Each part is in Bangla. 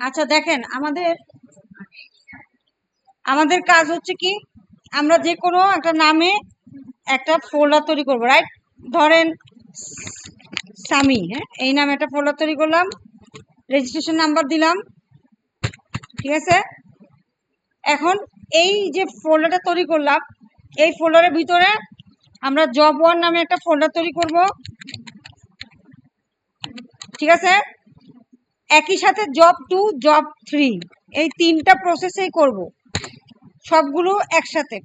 আচ্ছা দেখেন, আমাদের আমাদের কাজ হচ্ছে কি, আমরা যে কোনো একটা নামে একটা ফোল্ডার তৈরি করব, রাইট? ধরেন সামি, হ্যাঁ, এই নামে একটা ফোল্ডার তৈরি করলাম, রেজিস্ট্রেশন নাম্বার দিলাম, ঠিক আছে? এখন এই যে ফোল্ডারটা তৈরি করলাম, এই ফোল্ডারের ভিতরে আমরা জব 1 নামে একটা ফোল্ডার তৈরি করব, ঠিক আছে? একই সাথে জব 2, জব 3, এই তিনটা প্রসেসেই করব, সবগুলো একসাথে,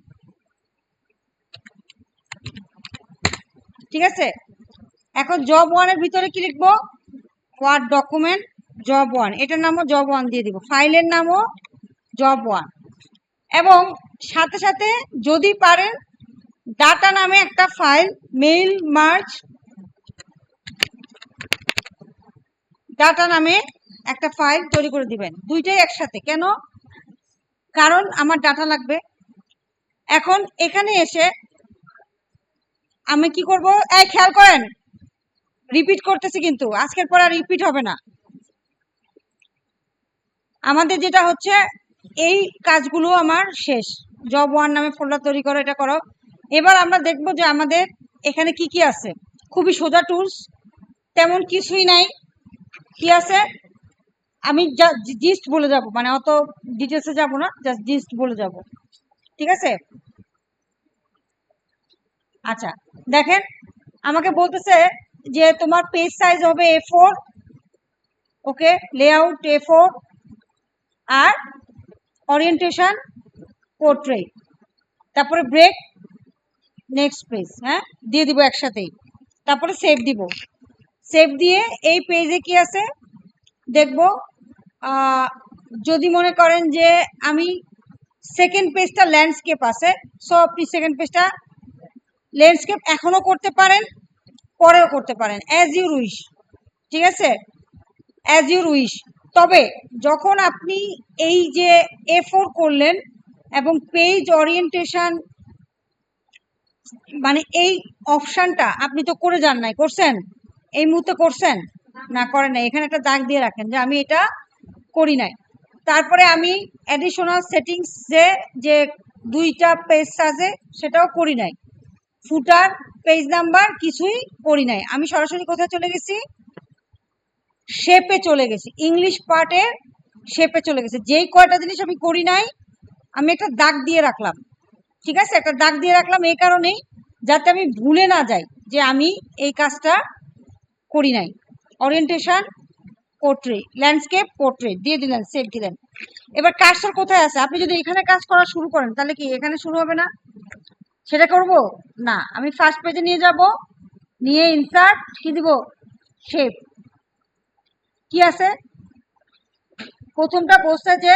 ঠিক আছে? এখন জব 1 এর ভিতরে কি লিখবো? ওয়ার্ড ডকুমেন্ট জব 1, এটার নামও জব 1 দিয়ে দিব, ফাইলের নামও জব 1, এবং সাথে সাথে যদি পারেন ডাটা নামে একটা ফাইল, মেইল মার্জ ডাটা নামে একটা ফাইল তৈরি করে দিবেন, দুইটাই একসাথে। কেন? কারণ আমার ডাটা লাগবে। এখন এখানে এসে আমি কি করব, এই খেয়াল করেন, রিপিট করতেছি কিন্তু আজকের পর আর রিপিট হবে না। আমাদের যেটা হচ্ছে, এই কাজগুলো আমার শেষ। জব 1 নামে ফোল্ডার তৈরি করো, এটা করো। এবার আমরা দেখব যে আমাদের এখানে কি কি আছে। খুবই সোজা টুলস, তেমন কিছুই নাই। কি আছে আমি জিস্ট বলে যাব, মানে অত ডিটেলসে যাব না, জাস্ট জিস্ট বলে যাব, ঠিক আছে? আচ্ছা দেখেন, আমাকে বলতেছে যে তোমার পেজ সাইজ হবে A4, ওকে, লেআউট A4, আর ওরিয়েন্টেশন পোর্ট্রেট, তারপরে ব্রেক, নেক্সট পেজ, হ্যাঁ, দিয়ে দিব একসাথেই। তারপরে সেভ দিব, সেভ দিয়ে এই পেজে কি আছে দেখব। যদি মনে করেন যে আমি সেকেন্ড পেজটা ল্যান্ডস্কেপ আছে, সো আপনি সেকেন্ড পেজটা ল্যান্ডস্কেপ এখনো করতে পারেন, পরেও করতে পারেন, অ্যাজ ইউর উইশ, ঠিক আছে? As your wish. তবে যখন আপনি এই যে A4 করলেন এবং পেজ ওরিয়েন্টেশন, মানে এই অপশনটা আপনি তো করে যান নাই, করছেন? এই মুহূর্তে করছেন? না, করেন নাই। এখানে একটা দাগ দিয়ে রাখেন যে আমি এটা করি নাই। তারপরে আমি অ্যাডিশনাল সেটিংস যে দুইটা পেজ আছে সেটাও করি নাই। ফুটার, পেজ নাম্বার কিছুই করি নাই। আমি সরাসরি কোথায় চলে গেছি? শেপে চলে গেছি, ইংলিশ পার্টে শেপে চলে গেছে। যেই কয়টা জিনিস আমি করি নাই আমি একটা দাগ দিয়ে রাখলাম, ঠিক আছে? একটা দাগ দিয়ে রাখলাম এই কারণেই যাতে আমি ভুলে না যাই যে আমি এই কাজটা করি নাই। ওরিয়েন্টেশন পোর্ট্রেট, ল্যান্ডস্কেপ পোর্ট্রেট দিয়ে দিলেন, সেভ দিলেন। এবার কার্সর কোথায় আছে? আপনি যদি এখানে কাজ করা শুরু করেন তাহলে কি এখানে শুরু হবে না? সেটা করব না, আমি ফার্স্ট পেজে নিয়ে যাব, নিয়ে ইনসার্ট কি দিব, শেপ। কি আছে প্রথমটা? বলছে যে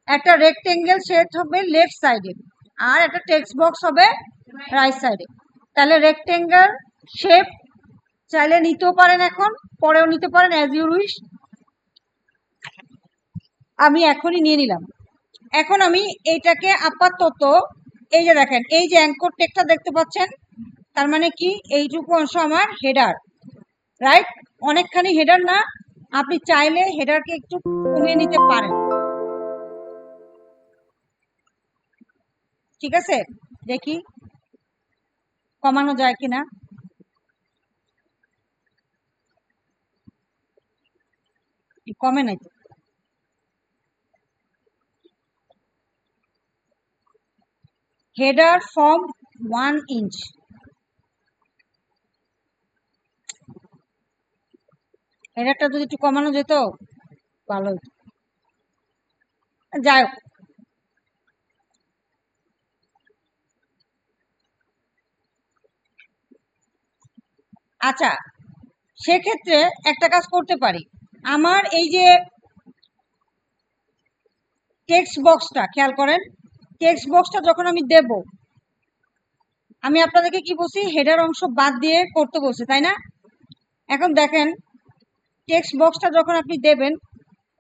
একটা রেক্টেঙ্গেল শেপ হবে লেফট সাইডে আর একটা টেক্সট বক্স হবে রাইট সাইডে। তাহলে রেক্টেঙ্গেল শেপ চাইলে নিতেও পারেন, এখন পরেও নিতে পারেন, অ্যাজ ইউর উইশ। আমি এখনই নিয়ে নিলাম। এখন আমি এইটাকে আপাতত, এই যে দেখেন এই যে অ্যাঙ্কর টেকটা দেখতে পাচ্ছেন, তার মানে কি এইটুকু অংশ আমার হেডার, রাইট? অনেকখানি হেডার না, আপনি চাইলে হেডারকে একটু কমিয়ে নিতে পারেন, ঠিক আছে? দেখি কমানো যায় কিনা। কমে নাই তো। হেডার ফর্ম 1 ইঞ্চ, হেডারটা যদি একটু কমানো যেত ভালো হতো। যাই হোক, আচ্ছা সেক্ষেত্রে একটা কাজ করতে পারি। আমার এই যে টেক্সট বক্সটা, খেয়াল করেন, টেক্সট বক্সটা যখন আমি দেব, আমি আপনাদেরকে কি বলছি, হেডার অংশ বাদ দিয়ে করতে বলছি, তাই না? এখন দেখেন টেক্সট বক্সটা যখন আপনি দেবেন,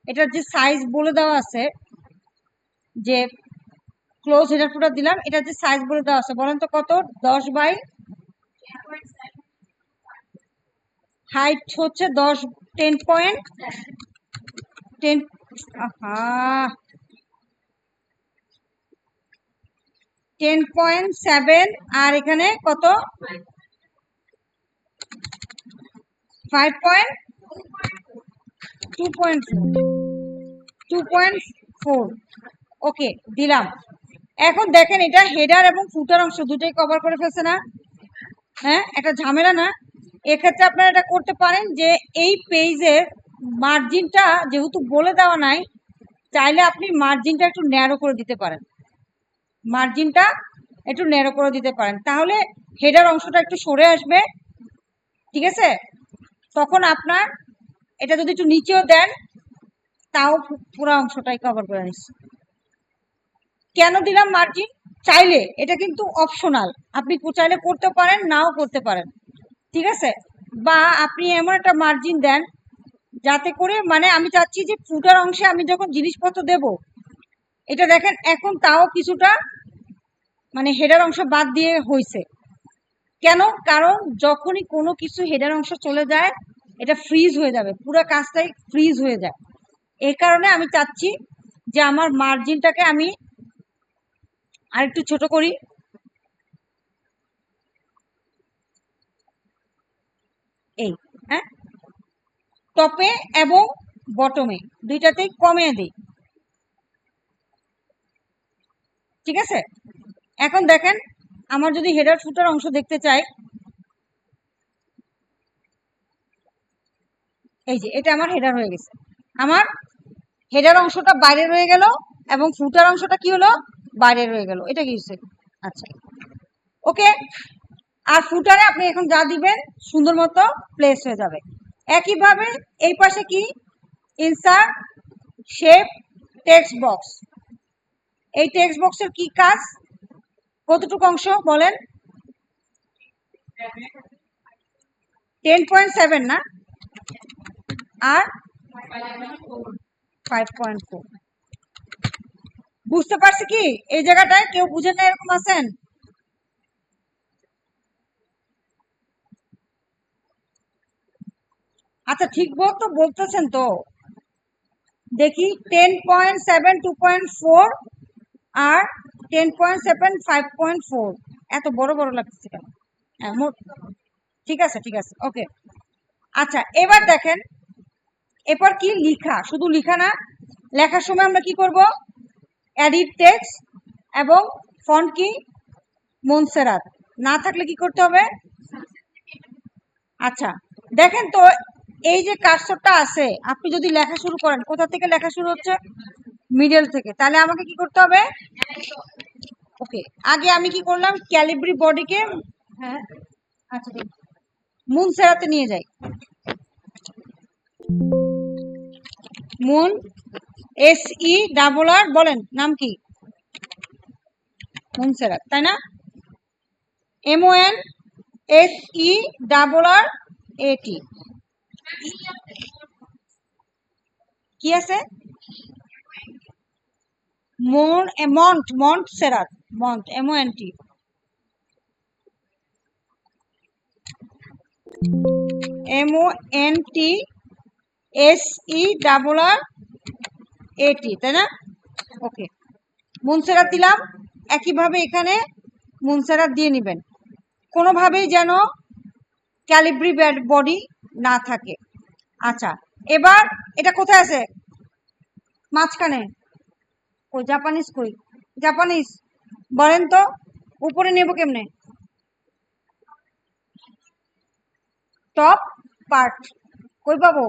এটার যে সাইজ বলে দেওয়া আছে, যে ক্লোজ হেডার ফুটার দিলাম, এটার যে সাইজ বলে দেওয়া আছে, বলেন তো কত? 10 বাই, হাইট হচ্ছে 10, 10.10 আহা 10.7 আর এখানে কত 2.4 ওকে দিলাম। এখন দেখেন এটা হেডার এবং ফুটার অংশ দুটোই কভার করে ফেলছে না? হ্যাঁ, একটা ঝামেলা না? এক্ষেত্রে আপনারা এটা করতে পারেন যে এই পেজের মার্জিনটা যেহেতু বলে দেওয়া নাই, চাইলে আপনি মার্জিনটা একটু ন্যারো করে দিতে পারেন, মার্জিনটা একটু ন্যারো করে দিতে পারেন, তাহলে হেডার অংশটা একটু সরে আসবে। ঠিক আছে, তখন আপনার এটা যদি একটু নিচেও দেন তাও পুরো অংশটাই কভার করে নিচ্ছে। কেন দিলাম মার্জিন? চাইলে এটা কিন্তু অপশনাল, আপনি চাইলে করতে পারেন, নাও করতে পারেন। ঠিক আছে, বা আপনি এমন একটা মার্জিন দেন যাতে করে মানে আমি চাচ্ছি যে ফুটার অংশে আমি যখন জিনিসপত্র দেব, এটা দেখেন এখন তাও কিছুটা মানে হেডার অংশ বাদ দিয়ে হয়েছে। কেন? কারণ যখনই কোনো কিছু হেডার অংশ চলে যায় এটা ফ্রিজ হয়ে যাবে, পুরো কাজটাই ফ্রিজ হয়ে যায়। এই কারণে আমি চাচ্ছি যে আমার মার্জিনটাকে আমি আরেকটু ছোট করি। এই হ্যাঁ, টপে এবং বটমে দুইটাতেই কমিয়ে দিই। ঠিক আছে, এখন দেখেন আমার যদি হেডার ফুটার অংশ দেখতে চাই, এই যে এটা আমার হেডার হয়ে গেছে, আমার হেডার অংশটা বাইরে রয়ে গেল এবং ফুটার অংশটা কি হলো, বাইরে রয়ে গেল। এটা কি হচ্ছে? আচ্ছা ওকে, আর ফুটারে আপনি এখন যা দিবেন সুন্দর মতো প্লেস হয়ে যাবে। একইভাবে এই পাশে কি ইনসার্ট শেপ টেক্সট বক্স, এই টেক্সট বক্সের কি কাজ, কতটুকু অংশ বলেন? 10.7 না, আর 5.4। বুঝতে পারছি কি এই জায়গাটায় কেউ বুঝেন না এরকম আছেন? আচ্ছা ঠিক তো বলতেছেন তো, দেখি 10.7 2.4 আর 10.7 5.4 এত বড় বড় লাগছে কেন? হ্যাঁ ঠিক আছে ঠিক আছে ওকে। আচ্ছা এবার দেখেন, এরপর কি লিখা, শুধু লিখা না, লেখার সময় আমরা কি করব, এডিট টেক্সট এবং ফন্ট কি মনসেরাত, না থাকলে কি করতে হবে? আচ্ছা দেখেন তো, এই যে কার্সরটা আছে, আপনি যদি লেখা শুরু করেন, কোথা থেকে লেখা শুরু হচ্ছে? মিডল থেকে। তাহলে আমাকে কি করতে হবে? ওকে, আগে আমি কি করলাম, ক্যালিব্রি বডিকে হ্যাঁ আচ্ছা ঠিক মুনসেরাতে নিয়ে যাই। মুন SERR বলেন, নাম কি? মুনসেরাত, তাই না? MONSERRAT কি আছে? মন্টসেরাত, মন্ট MONT MONTSERRAT, তাই না? ওকে, মুনসেরাত দিলাম। একইভাবে এখানে মুনসেরাত দিয়ে নেবেন, কোনোভাবেই যেন ক্যালিব্রি বডি না থাকে। আচ্ছা এবার এটা কোথায় আছে? মাঝখানে। কই জাপানিজ, কই জাপানিজ বলেন তো, উপরে নেব কেমনে? টপ পার্ট কই পাবো?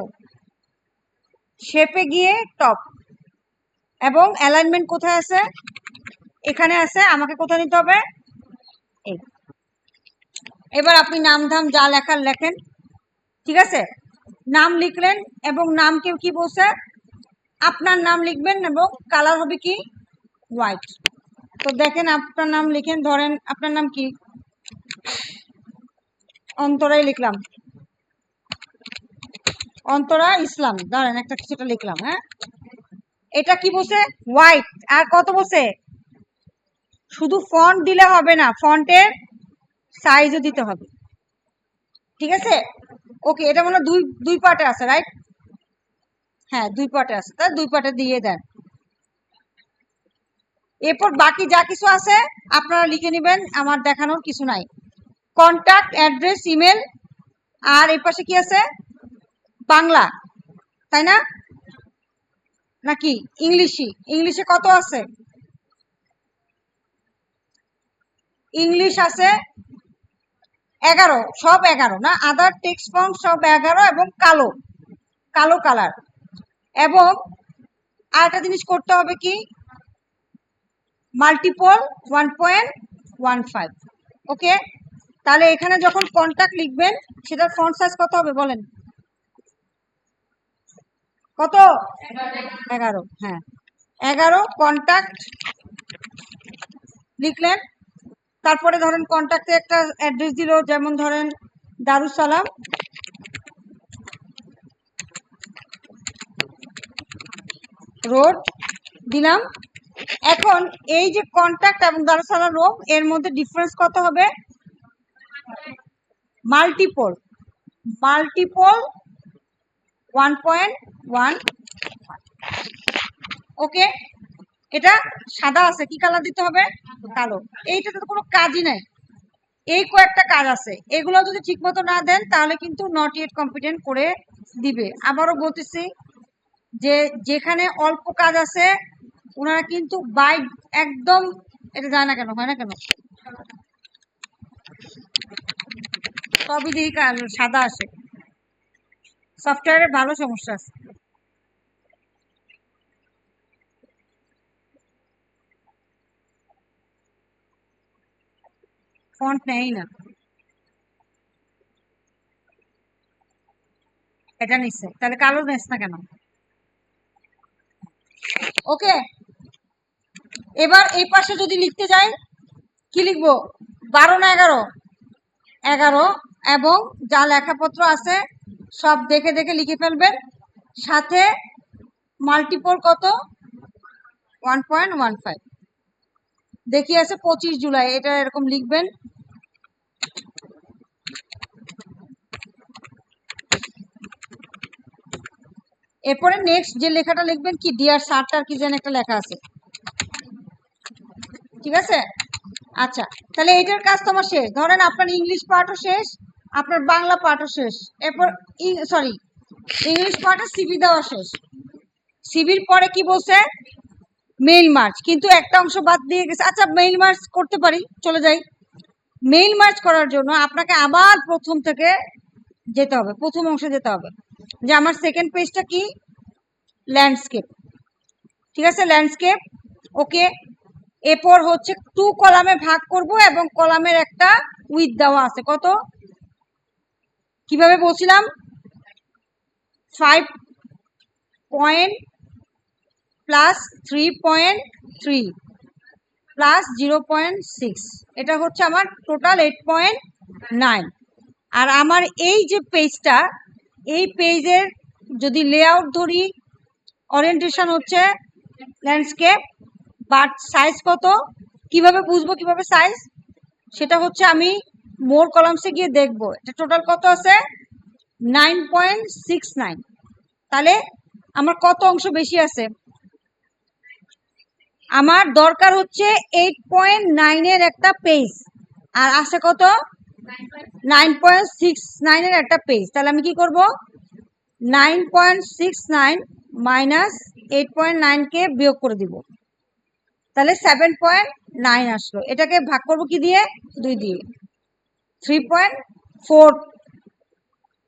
শেপে গিয়ে টপ, এবং অ্যালাইনমেন্ট কোথায় আছে? এখানে আছে। আমাকে কোথায় নিতে হবে? এই। এবার আপনি নাম ধাম যা লেখার লেখেন। ঠিক আছে, নাম লিখলেন এবং নামকে কি বলছে, আপনার নাম লিখবেন এবং কালার হবে কি হোয়াইট। তো দেখেন আপনার নাম লিখেন, ধরেন আপনার নাম কি, অন্তরাই লিখলাম, অন্তরা ইসলাম, ধরেন একটা কিছুটা লিখলাম। হ্যাঁ, এটা কি বলছে? হোয়াইট। আর কত বলছে? শুধু ফন্ট দিলে হবে না, ফন্টের সাইজও দিতে হবে। ঠিক আছে ওকে, এটা মনে হয় দুই পার্টে আছে, রাইট? হ্যাঁ 2 পার্টে আছে, তাই 2 পার্টে দিয়ে দেন। এরপর বাকি যা কিছু আছে আপনারা লিখে নেবেন, আমার দেখানোর কিছু নাই। কন্টাক্ট, অ্যাড্রেস, ইমেল, আর এই পাশে কি আছে, বাংলা, তাই না? নাকি ইংলিশে কত আছে? ইংলিশ আছে 11, সব 11 না, আদার টেক্সট ফর্ম সব 11 এবং কালো কালো কালার। এবং আরেকটা জিনিস করতে হবে কি, মাল্টিপল 1.15। ওকে, তাহলে এখানে যখন কন্টাক্ট লিখবেন সেটার ফন্ট সাইজ কত হবে বলেন? কত? 11। হ্যাঁ 11 কন্টাক্ট লিখলেন। তারপরে ধরেন কন্টাক্টে একটা অ্যাড্রেস দিল, যেমন ধরেন দারুসালাম রোড দিলাম। এখন এই যে কন্টাক্ট এবং দারুসালাম রোড এর মধ্যে ডিফারেন্স কত হবে? মাল্টিপল 1.1। ওকে, এটা সাদা আছে, কি কালার দিতে হবে? কালো। এইটাতে তো কোনো কাজই নাই, এই কয়েকটা কাজ আছে, এগুলো যদি ঠিক মতো না দেন তাহলে কিন্তু নট ইয়েট কম্পিটেন্ট করে দিবে। আবারও বলতেছি যে যেখানে অল্প কাজ আছে ওনারা কিন্তু বাই একদম, এটা যায় না কেন, হয় না কেন? সবই দেখি সাদা আসে, সফটওয়্যারের ভালো সমস্যা আছে। ফন্ট নেই না, এটা নিচ্ছে, তাহলে কালো নেস না কেন? ওকে, এবার এই পাশে যদি লিখতে যাই কি লিখবো? 12 না 11? 11। এবং যা লেখাপত্র আছে সব দেখে দেখে লিখে ফেলবেন, সাথে মাল্টিপল কত? 1.15। দেখি আছে 25 জুলাই, এটা এরকম লিখবেন। এরপরে নেক্সট যে লেখাটা লিখবেন কি, ডিয়ার স্যারটার কি যেন একটা লেখা আছে, ঠিক আছে? আচ্ছা, তাহলে এইটার কাজ তোমার শেষ। ধরেন আপনার ইংলিশ পার্টও শেষ, আপনার বাংলা পার্টও শেষ, এরপর সরি ইংলিশ পার্টে সিভি দেওয়া শেষ। সিভির পরে কি বলছে? মেইল মার্চ, কিন্তু একটা অংশ বাদ দিয়ে গেছে। আচ্ছা মেইল মার্চ করতে পারি, চলে যাই। মেইল মার্চ করার জন্য আপনাকে আবার প্রথম থেকে যেতে হবে, প্রথম অংশে যেতে হবে, যে আমার সেকেন্ড পেজটা কি, ল্যান্ডস্কেপ, ঠিক আছে? ল্যান্ডস্কেপ। ওকে, এরপর হচ্ছে 2 কলামে ভাগ করব এবং কলামের একটা উইথ দেওয়া আছে কত, কিভাবে বলছিলাম, 5 পয়েন্ট প্লাস 3.3 প্লাস 0.6, এটা হচ্ছে আমার টোটাল 8.9। আর আমার এই যে পেজটা, এই পেজের যদি লেআউট ধরি, ওরিয়েন্টেশন হচ্ছে ল্যান্ডস্কেপ, বাট সাইজ কত, কিভাবে বুঝবো কিভাবে সাইজ, সেটা হচ্ছে আমি মোর কলামসে গিয়ে দেখবো এটা টোটাল কত আছে, 9.69। তাহলে আমার কত অংশ বেশি আছে? আমার দরকার হচ্ছে 8.9 এর একটা পেজ, আর আছে কত, 9.69 এর একটা পেজ। তাহলে আমি কি করব, 9.69 মাইনাস 8.9 কে বিয়োগ করে দিব, তাহলে 7.9 আসলো। এটাকে ভাগ করব কি দিয়ে, 2 দিয়ে। 3.4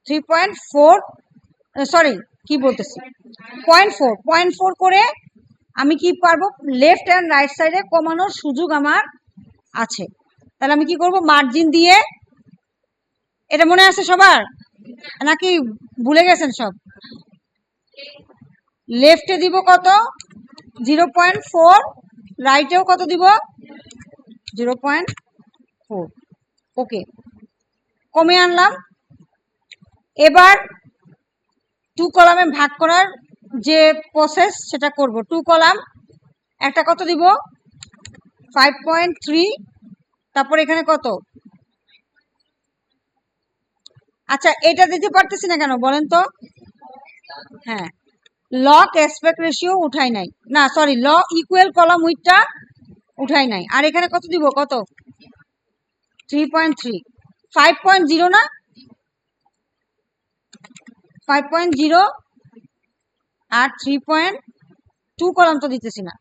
3.4 সরি কি বলতেছি, 0.4 করে আমি কি পারবো, লেফট অ্যান্ড রাইট সাইডে কমানোর সুযোগ আমার আছে। তাহলে আমি কি করব, মার্জিন দিয়ে, এটা মনে আছে সবার নাকি ভুলে গেছেন সব? লেফটে দিব কত, 0.4, রাইটেও কত দিব, 0.4। ওকে, কমে আনলাম। এবার 2 কলামে ভাগ করার যে প্রসেস সেটা করব। 2 কলাম, একটা কত দিব, 5.3, তারপর এখানে কত, আচ্ছা এটা দিতে পারতেছি না কেন বলেন তো? হ্যাঁ লগ অ্যাসপেক্ট রেশিও উঠাই নাই, না সরি, ল ইকুয়াল কলাম উইথটা উঠাই নাই। আর এখানে কত দিব, কত 3.3, 5.0 না 5.0 আর 3.2 কলাম তো দিতেছি না।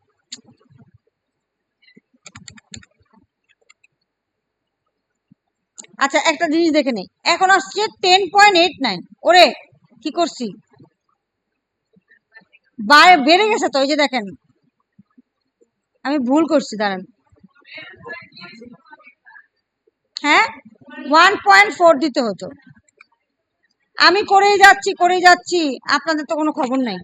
আচ্ছা একটা জিনিস দেখে নেই, এখন আসছে 10.89। ওরে কি করছি, বেড়ে গেছে তো, এই যে দেখেন আমি ভুল করছি, দাঁড়ান। হ্যাঁ 1.4 দিতে হতো। আমি করেই যাচ্ছি, আপনাদের তো কোনো খবর নাই।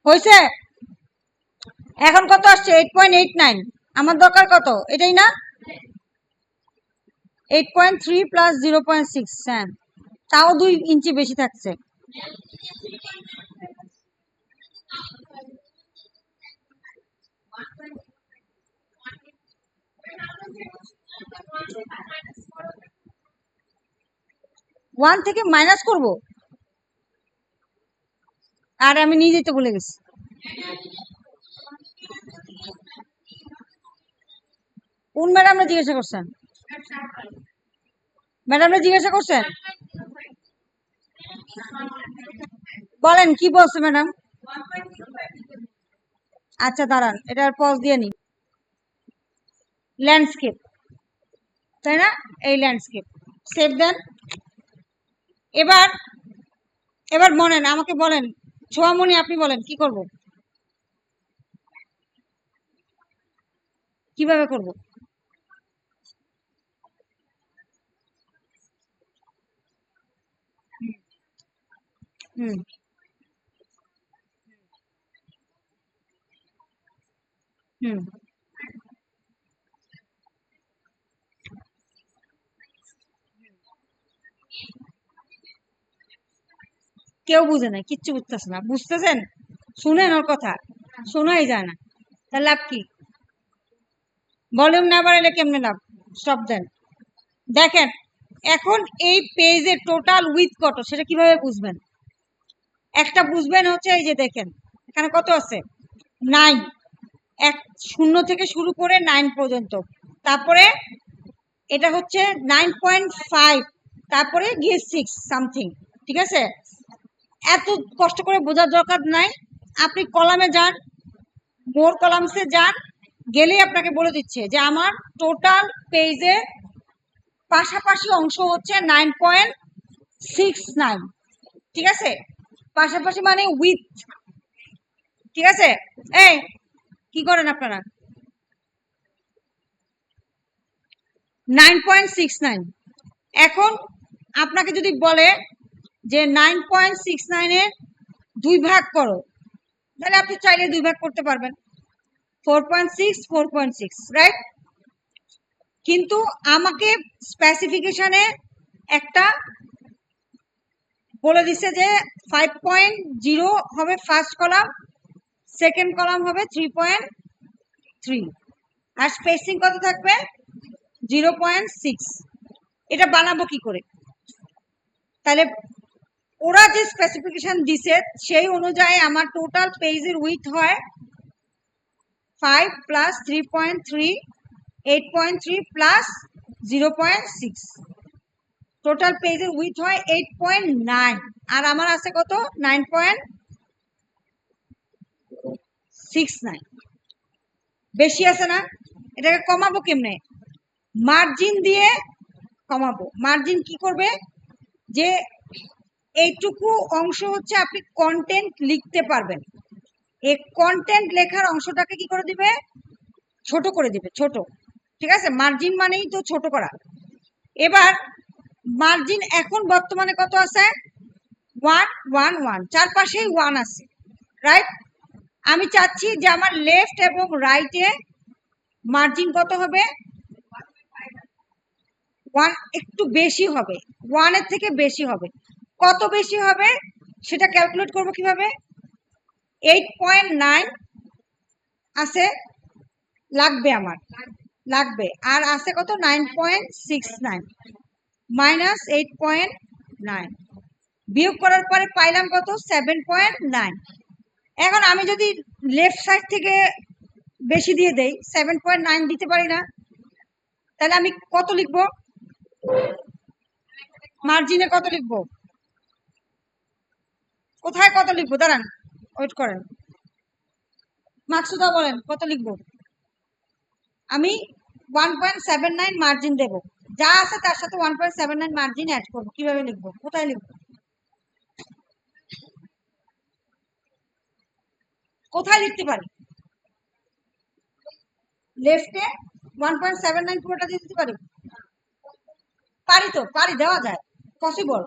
হয়েছে, এখন কত আসছে 8.89, আমার দরকার কত, এটাই না 8.3 প্লাস 0.6, হ্যাঁ তাও 2 ইঞ্চি বেশি থাকছে। ওয়ান থেকে মাইনাস করব, আর আমি নিয়ে যেতে ভুলে গেছি। কোন ম্যাডামরা জিজ্ঞাসা করছেন, ম্যাডামরা জিজ্ঞাসা করছেন, বলেন কি বলছে ম্যাডাম। আচ্ছা দাঁড়ান, এটার পজ দিয়ে নি, ল্যান্ডস্কেপ, তাই না, এই ল্যান্ডস্কেপ সেভ দেন। এবার এবার বলেন, আমাকে বলেন, ছোয়ামণি আপনি বলেন কি করব, কিভাবে করব। হুম হুম কেউ বুঝে নাই, কিচ্ছু বুঝতেছে না, বুঝতেছেন, শুনেন ওর কথা, শোনাই যায় না, তার লাভ কি, ভলিউম না বাড়াইলে কেমনে লাভ, স্টপ দেন। দেখেন এখন এই পেজের টোটাল উইথ কত সেটা কিভাবে বুঝবেন, একটা বুঝবেন হচ্ছে এই যে দেখেন এখানে কত আছে 9, এক শূন্য থেকে শুরু করে 9 পর্যন্ত, তারপরে এটা হচ্ছে 9.5, তারপরে গিয়ে 6 সামথিং, ঠিক আছে। এত কষ্ট করে বোঝার দরকার নাই, আপনি কলামে যান, মোর কলামসে যান, গেলেই আপনাকে বলে দিচ্ছে যে আমার টোটাল পেজের পাশাপাশি অংশ হচ্ছে 9.69, ঠিক আছে, পাশাপাশি মানে উইথ, ঠিক আছে। এই কি করেন আপনারা, 9.69, এখন আপনাকে যদি বলে যে 9.69 এর 2 ভাগ করো, তাহলে আপনি চাইলে 2 ভাগ করতে পারবেন, 4.6 4.6, রাইট। কিন্তু আমাকে স্পেসিফিকেশনে একটা বলে দিচ্ছে যে 5.0 হবে ফার্স্ট কলাম, সেকেন্ড কলাম হবে 3.3, আর স্পেসিং কত থাকবে 0.6। এটা বানাবো কি করে, তাহলে ওরা যে স্পেসিফিকেশন দিছে সেই অনুযায়ী আমার টোটাল পেজের উইথ হয় 5 প্লাস 3.3, 8.3 প্লাস 0.6, টোটাল পেজের উইথ হয় 8.9, আর আমার আছে কত 9.69, বেশি আছে না, এটাকে কমাবো কেমনে, মার্জিন দিয়ে কমাবো। মার্জিন কি করবে, যে এইটুকু অংশ হচ্ছে আপনি কন্টেন্ট লিখতে পারবেন, এই কন্টেন্ট লেখার অংশটাকে কি করে দিবে, ছোট করে দিবে, ছোট, ঠিক আছে, মার্জিন মানেই তো ছোট করা। এবার মার্জিন এখন বর্তমানে কত আছে 1 1 1, চারপাশেই 1 আছে, রাইট। আমি চাচ্ছি যে আমার লেফট এবং রাইটে মার্জিন কত হবে 1, একটু বেশি হবে, 1 এর থেকে বেশি হবে, কত বেশি হবে সেটা ক্যালকুলেট করব কিভাবে, 8.9 আছে, লাগবে আমার, লাগবে, আর আছে কত 9.69, -8.9 বিয়োগ করার পরে পাইলাম কত 7.9। এখন আমি যদি লেফট সাইড থেকে বেশি দিয়ে দেই 7.9 দিতে পারি না, তাহলে আমি কত লিখবো মার্জিনে? কত লিখবো? কোথায় কত লিখবো? দাঁড়ান, ওয়েট করেন। মাকসুদা বলেন কত লিখবো? আমি 1.79 মার্জিন দেব, যা আছে তার সাথে 1.79 মার্জিন অ্যাড করবো। কিভাবে লিখবো? কোথায় লিখবো? কোথায় লিখতে পারি? লেফটে 1.79 পুরোটা দিয়ে দিতে পারি? পারি তো, পারি, দেওয়া যায়, পসিবল,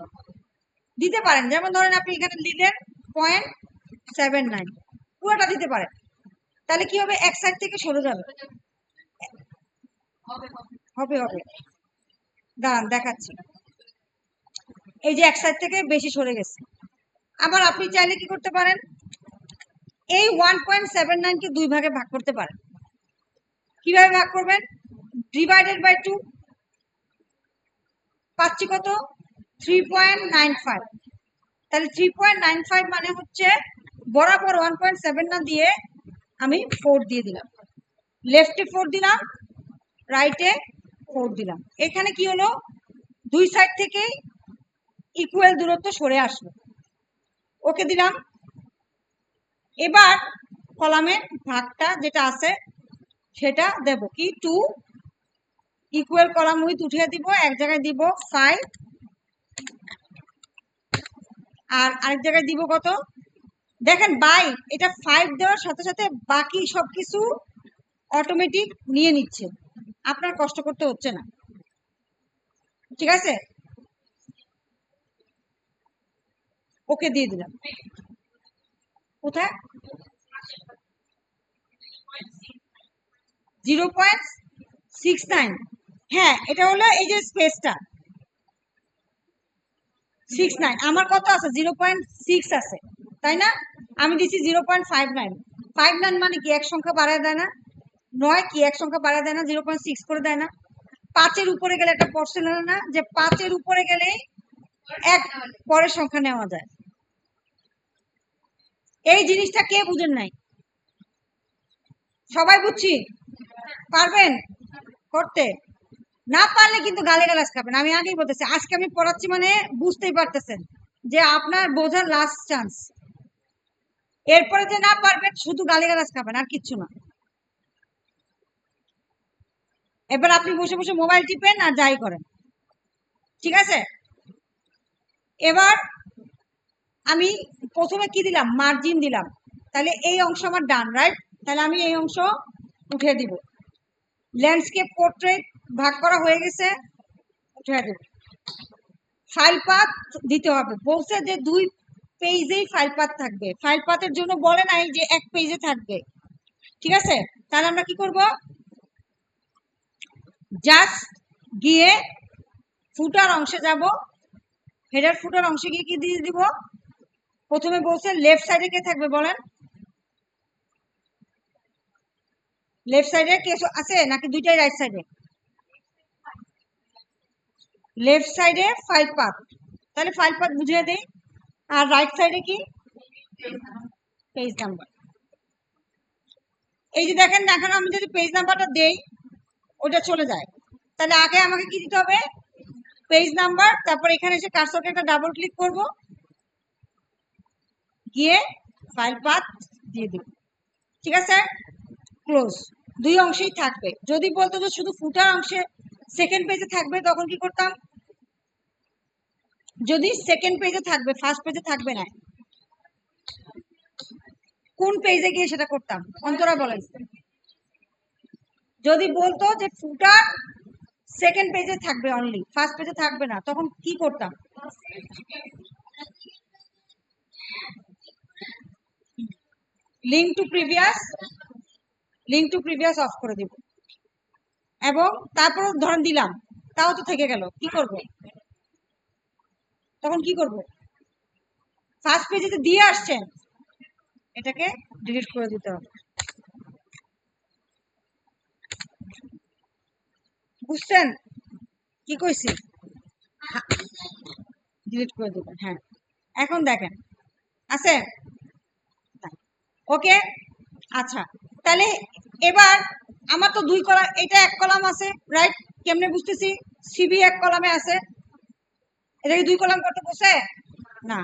দিতে পারেন। যেমন ধরেন আপনি এখানে লিখলেন 0.79, পুরোটা দিতে পারেন। তাহলে কি হবে? এক সাইড থেকে সরে যাবে। হবে হবে, দাঁড়ান দেখাচ্ছি। এই যে এক সাইড থেকে বেশি সরে গেছে। আবার আপনি চাইলে কি করতে পারেন? এই 1.79 কে 2 ভাগে ভাগ করতে পারেন। কিভাবে ভাগ করবেন? ডিভাইডেড বাই 2, পাচ্ছি কত? 3.95। তাহলে 3.95 মানে হচ্ছে বরাবর 1.7 না দিয়ে আমি 4 দিয়ে দিলাম, লেফটে 4 দিলাম, রাইটে 4 দিলাম। এখানে কি হলো? দুই সাইড থেকে ইকুয়াল দূরত্ব সরে আসবে। ওকে দিলাম। এবার কলামের ভাগটা যেটা আছে সেটা দেব কি? 2 ইকুয়াল কলাম উইথ উঠিয়ে দিব, এক জায়গায় দিব 5, আর আরেক জায়গায় দিব কত? দেখেন বাই, এটা 5 দেওয়ার সাথে সাথে বাকি সবকিছু অটোমেটিক নিয়ে নিচ্ছে, আপনার কষ্ট করতে হচ্ছে না। ঠিক আছে, ওকে দিয়ে দিলাম। কোথায়? 0.69। হ্যাঁ, এটা হলো এই যে স্পেসটা 69। আমার কত আছে? 0.6 আছে, তাই না? আমি দিচ্ছি 0.59। 59 মানে কি এক সংখ্যা বাড়ায় দেয় না? 9 কি এক সংখ্যা বাড়ায় দেয় না? 0.6 করে দেয় না? 5-এর উপরে গেলে একটা পড়ছিল না যে 5-এর উপরে গেলে এক পরের সংখ্যা নেওয়া যায়? এই জিনিসটা কে বুঝেন নাই? সবাই বুঝছি? পারবেন করতে? না পারলে কিন্তু গালিগালাজ খাবেন। আমি আগেই বলতেছি, আজকে আমি পড়াচ্ছি মানে বুঝতেই পারতেছেন যে আপনার বোঝার লাস্ট চান্স। এরপরে যে না পারবেন শুধু গালিগালাজ খাবেন, আর কিচ্ছু না। এবার আপনি বসে বসে মোবাইল টিপেন আর যাই করেন, ঠিক আছে? এবার আমি প্রথমে কি দিলাম? মার্জিন দিলাম। তাহলে এই অংশ আমার ডান, রাইট? তাহলে আমি এই অংশ উঠিয়ে দিব। ল্যান্ডস্কেপ পোর্ট্রেট ভাগ করা হয়ে গেছে, উঠিয়ে দেব। ফাইল পাথ দিতে হবে, বলছে যে 2 পেজেই ফাইল পাথ থাকবে। ফাইল পাথের জন্য বলে নাই যে 1 পেজে থাকবে, ঠিক আছে? তাহলে আমরা কি করব? জাস্ট গিয়ে ফুটার অংশে যাব, হেডার ফুটার অংশে গিয়ে কি দিয়ে দিব? প্রথমে বলছে লেফট সাইডে কে থাকবে বলেন? লেফট সাইডে কে আছে নাকি দুইটাই রাইট সাইডে? লেফট সাইডে ফাইল পাথ, তাহলে ফাইল পাথ বুঝিয়ে দেই। আর রাইট সাইডে কি? Page number. এই যে দেখেন, এখন আমি যদি পেজ নাম্বারটা দেই ওটা চলে যায়। তাহলে আগে আমাকে কি দিতে হবে? পেজ নাম্বার, তারপর এখানে এসে কার্সরকে একটা ডাবল ক্লিক করব, গিয়ে ফাইল পাথ দিয়ে দিব, ঠিক আছে? ক্লোজ। দুই অংশেই থাকবে। যদি বলতো যে শুধু ফুটার অংশে সেকেন্ড পেজে থাকবে তখন কি করতাম? যদি সেকেন্ড পেজে থাকবে, ফার্স্ট পেজে থাকবে না, কোন পেজে গিয়ে সেটা করতাম? অন্তরা বলেন। যদি বলতো যে ফুটার সেকেন্ড পেজে থাকবে অনলি, ফার্স্ট পেজে থাকবে না, তখন কি করতাম? লিঙ্ক টু প্রিভিয়াস অফ করে দিব, এবং তারপর ধরেন দিলাম, তাও তো থেকে গেল, কি করব তখন? কি করব? ফার্স্ট পেজে দিয়ে আসছেন, এটাকে ডিলিট করে দিতে হবে। বুঝছেন কি কইছি? ডিলিট করে দেবেন। হ্যাঁ, এখন দেখেন আছে ওকে। আচ্ছা, তাহলে এবার আমার তো 2 কলাম, এটা 1 কলাম আছে, রাইট? কেমনে বুঝতেছি? সিবি 1 কলামে আছে, এটা কি 2 কলাম করতে বসে না,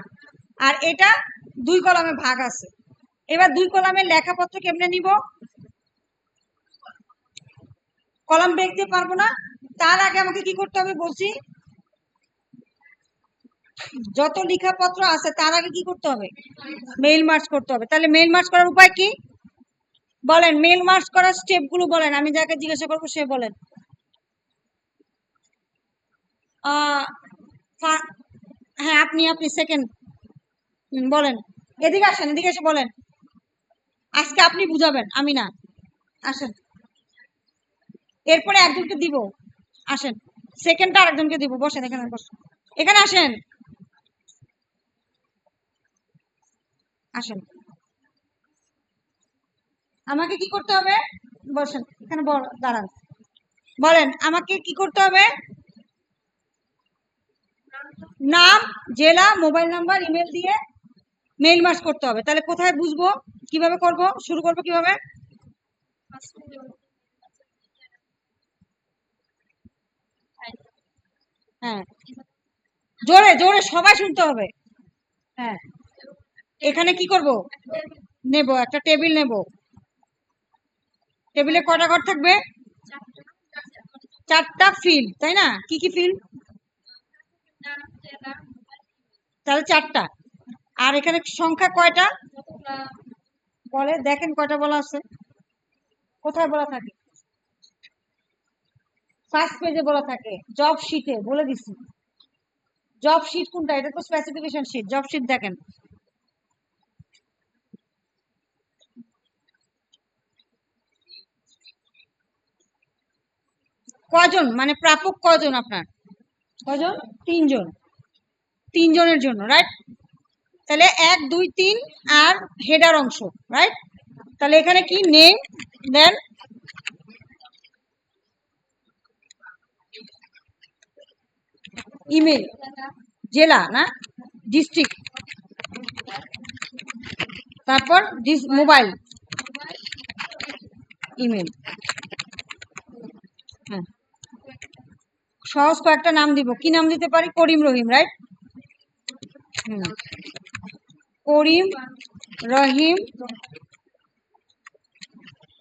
আর এটা 2 কলামে ভাগ আছে। এবার 2 কলামের লেখাপত্র কেমনে নিব? কলাম ব্রেক দিয়ে পারবো না। তার আগে আমাকে কি করতে হবে বলছি? যত লেখাপত্র আছে তার আগে কি করতে হবে? মেইল মার্জ করতে হবে। তাহলে মেইল মার্জ করার উপায় কি বলেন? মেইল মার্জ করার স্টেপ গুলো বলেন, আমি যাকে জিজ্ঞাসা করবো সে বলেন। হ্যাঁ, আপনি সেকেন্ড বলেন। এদিকে আসেন, এদিকে এসে বলেন। আজকে আপনি বুঝাবেন, আমি না। আসেন, এরপরে একজনকে দিব। আসেন, সেকেন্ডটা আরেকজনকে দিব। বসেন এখানে, বসেন এখানে, আসেন আসেন। আমাকে কি করতে হবে? বসেন এখানে, দাঁড়ান। বলেন আমাকে কি করতে হবে? নাম, জেলা, মোবাইল নাম্বার, ইমেল দিয়ে মেইল মার্জ করতে হবে। তাহলে কোথায় বুঝবো? কিভাবে করব? শুরু করব কিভাবে? হ্যাঁ, জোরে জোরে সবাই শুনতে হবে। হ্যাঁ, এখানে কি করব? নেব একটা টেবিল নেব। টেবিলে কয়টা ঘর থাকবে? 4টা ফিল্ড, তাই না? কি কি ফিল্ড? তাহলে 4টা। আর এখানে সংখ্যা কয়টা বলে দেখেন, কয়টা বলা আছে? কোথায় বলা থাকে? ফার্স্ট পেজে বলা থাকে, জব শিটে বলে দিছি। জব শিট কোনটা? এটা তো স্পেসিফিকেশন শিট। জব শিট দেখেন কজন, মানে প্রাপক কজন আপনার? কজন? 3 জন। 3 জনের জন্য, রাইট? তাহলে 1 2 3 আর হেডার অংশ, রাইট? তাহলে এখানে কি নেম, দেন ইমেল, জেলা না, ডিস্ট্রিক্ট, তারপর মোবাইল, ইমেল। হ্যাঁ, সহজ কয়েকটা নাম দিব। কি নাম দিতে পারি? করিম, রহিম, রাইট? করিম, রহিম,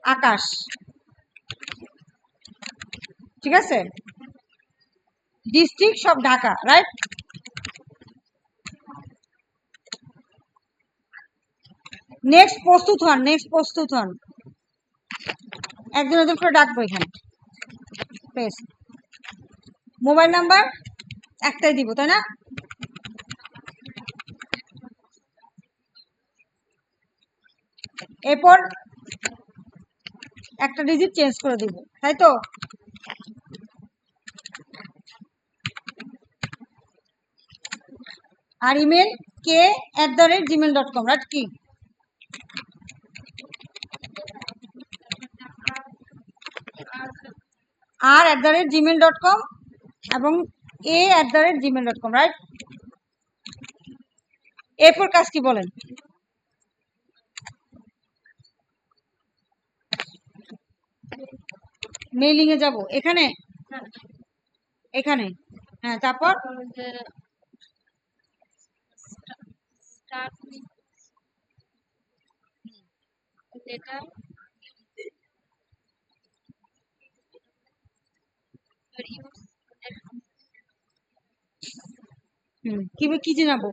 আকাশ, ঠিক আছে? ডিস্ট্রিক্ট সব ঢাকা, রাইট? নেক্সট প্রস্তুত হন, নেক্সট প্রস্তুত হন। একজন একজন করে ডাকবো এখানে। বেশ, মোবাইল নাম্বার একটাই দিব, তাই না? এরপর একটা ডিজিট চেঞ্জ করে দিব, তাই তো? আর ইমেল k@gmail.com, রাইট? কি r@gmail.com এবং a@gmail.com, রাইট? এরপর কাজ কি বলেন? মেইলিং এ যাব, এখানে এখানে। হ্যাঁ, তারপর কি কি জানাবো?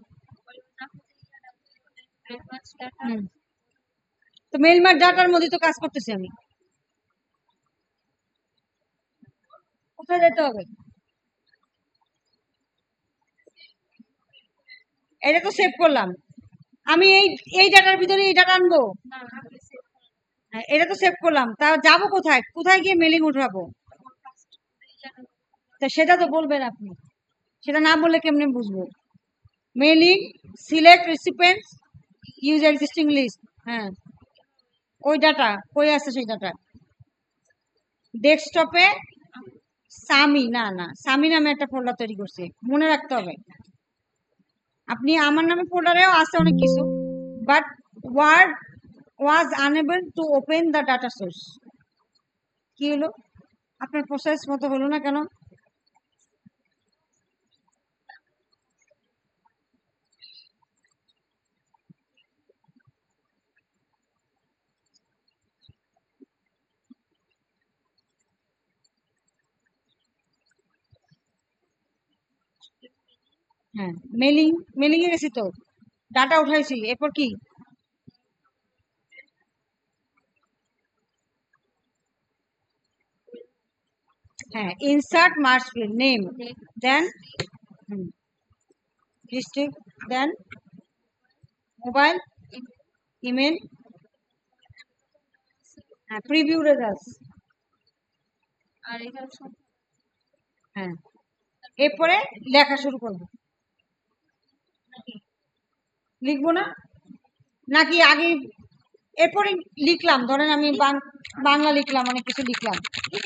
তো মেইল মার্জ ডাটার মধ্যে তো কাজ করতেছি আমি। কোথায় যেতে হবে? এটা তো সেভ করলাম আমি। এই এই ডাটার ভিতরে এই ডাটা আনবো? হ্যাঁ, এটা তো সেভ করলাম। তা যাবো কোথায়? কোথায় গিয়ে মেলিং উঠাবো? তা সেটা তো বলবেন আপনি। সেটা না বললে কেমনে বুঝবো? Mailing, select recipients, use existing list. হ্যাঁ, ওই ডাটা কই আছে? সেই ডাটা ডেস্কটপে সামি, না না, সামি নামে একটা ফোল্ডার তৈরি করছি, মনে রাখতে হবে। আপনি আমার নামে ফোল্ডারেও আছে অনেক কিছু, but Word was unable to open the data source. কি হলো? আপনার প্রসেস মতো হলো না কেন? হ্যাঁ, মেলিং এ গেছি তো, ডাটা উঠাইছি, এরপর কি? হ্যাঁ, ইনসার্ট মার্চ ফিল্ড নেম, দেন ডিস্ট্রিক্ট, দেন মোবাইল, ইমেল, হ্যাঁ, প্রিভিউ রেজাল্টস। হ্যাঁ, এরপরে লেখা শুরু করবো। লিখবো না নাকি আগে? এরপরে লিখলাম, ধরেন আমি বাংলা লিখলাম, অনেক কিছু লিখলাম,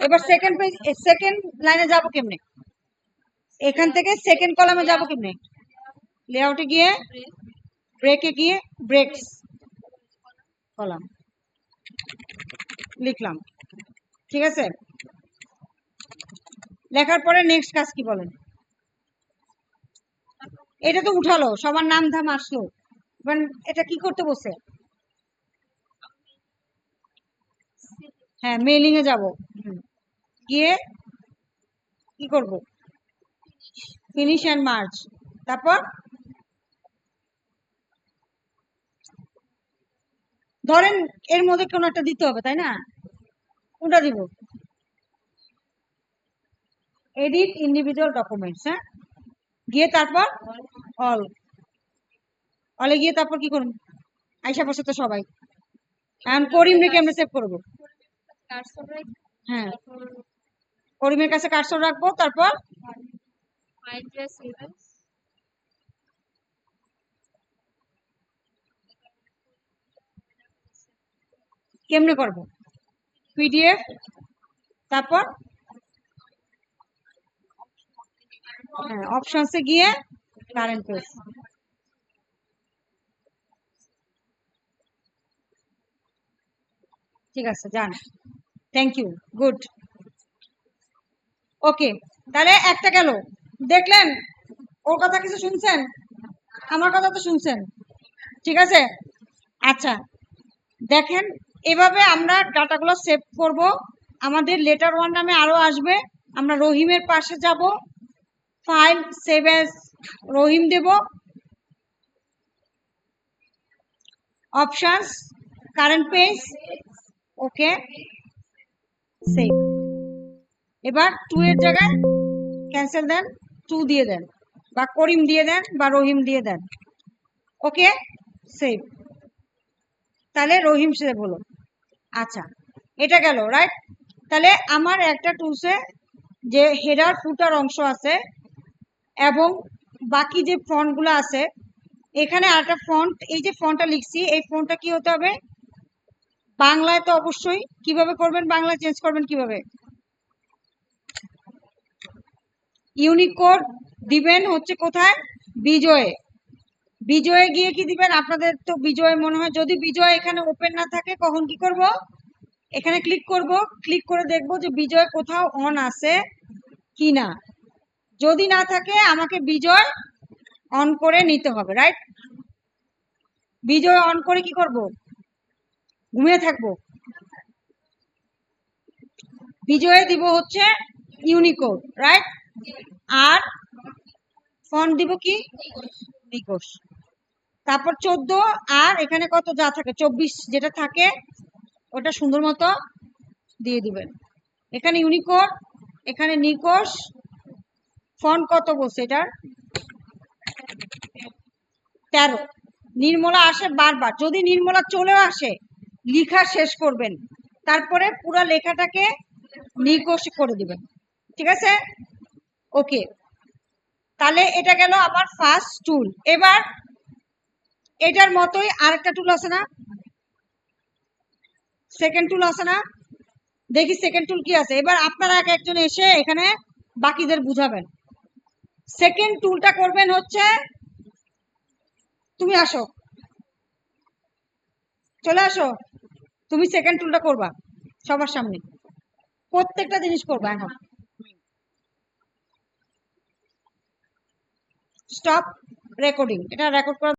এবার সেকেন্ড পেজ, সেকেন্ড লাইনে যাবো কেমনে? এখান থেকে সেকেন্ড কলামে যাবো কেমনে? লেআউটে গিয়ে, ব্রেকে গিয়ে, ব্রেকস কলাম লিখলাম, ঠিক আছে? লেখার পরে নেক্সট কাজ কি বলেন? এটা তো উঠালো, সবার নাম ধাম আসলো, এবার এটা কি করতে বসে? হ্যাঁ, মেইলিং এ যাবো, গিয়ে কি করব? Finish and merge. তারপর ধরেন এর মধ্যে কোনো একটা দিতে হবে, তাই না? কোনটা দিব? এডিট ইন্ডিভিজুয়াল ডকুমেন্টস, হ্যাঁ, গিয়ে তারপর অল, অলে গিয়ে তারপর কি করুন? আইসা বসে তো সবাই, এখন করিম রেখে আমরা সেভ করবো। হ্যাঁ, করিমের কাছে কার্সর রাখবো, তারপর কেমনে করব? পিডিএফ, তারপর হ্যাঁ, অপশনসে গিয়ে কারেন্ট পেজ। ঠিক আছে, যান, থ্যাংক ইউ, গুড। ওকে, তাহলে একটা গেল, দেখলেন? ওর কথা কিছু শুনছেন? আমার কথা তো শুনছেন, ঠিক আছে? আচ্ছা, দেখেন, এভাবে আমরা ডাটাগুলো সেভ করব। আমাদের লেটার ওয়ান নামে আরো আসবে, আমরা রহিমের পাশে যাব, ফাইল সেভ অ্যাজ রহিম দেব, অপশনস, কারেন্ট পেজ, ওকে, সেভ। এবার টু এর জায়গায় ক্যান্সেল দেন, টু দিয়ে দেন, বা করিম দিয়ে দেন, বা রহিম দিয়ে দেন, ওকে, সেভ। তাহলে রহিম সেভ হলো। আচ্ছা, এটা গেল, রাইট? তাহলে আমার একটা টুলসে যে হেডার ফুটার অংশ আছে এবং বাকি যে ফন্টগুলো আছে, এখানে আরেকটা ফন্ট, এই যে ফন্টটা লিখছি, এই ফন্টটা কি হতে হবে? বাংলায় তো অবশ্যই। কিভাবে করবেন? বাংলায় চেঞ্জ করবেন কিভাবে? ইউনিকোড দিবেন হচ্ছে কোথায়? বিজয়ে। বিজয়ে গিয়ে কি দিবেন? আপনাদের তো বিজয় মনে হয়, যদি বিজয় এখানে ওপেন না থাকে, কখন কি করব? এখানে ক্লিক করব, ক্লিক করে দেখব যে বিজয় কোথাও অন আছে কিনা। যদি না থাকে, আমাকে বিজয় অন করে নিতে হবে, রাইট? বিজয় অন করে কি করব? ঘুমিয়ে থাকবো? বিজয়ে দিব হচ্ছে ইউনিকোড, রাইট? আর ফন্ট দিব কি? নিকোশ। তারপর 14, আর এখানে কত যা থাকে 24 যেটা থাকে, ওটা সুন্দর মতো দিয়ে দিবেন। এখানে ইউনিকোড, এখানে নিকোশ, ফন্ট কত বলছে এটার? 13। নির্মলা আসে বারবার, যদি নির্মলা চলেও আসে, লেখা শেষ করবেন, তারপরে পুরো লেখাটাকে নিকোশ করে দিবেন, ঠিক আছে? ওকে, তাহলে এটা গেল আমার ফার্স্ট টুল। এবার এটার মতোই আরেকটা টুল আছে না? সেকেন্ড টুল আছে না? দেখি সেকেন্ড টুল কি আছে। এবার আপনারা এক একজন এসে এখানে বাকিদের বুঝাবেন। সেকেন্ড টুলটা করবেন হচ্ছে তুমি আসো, চলে আসো। তুমি সেকেন্ড টুলটা করবা সবার সামনে, প্রত্যেকটা জিনিস করবা এখন। স্টপ রেকর্ডিং, এটা রেকর্ড করা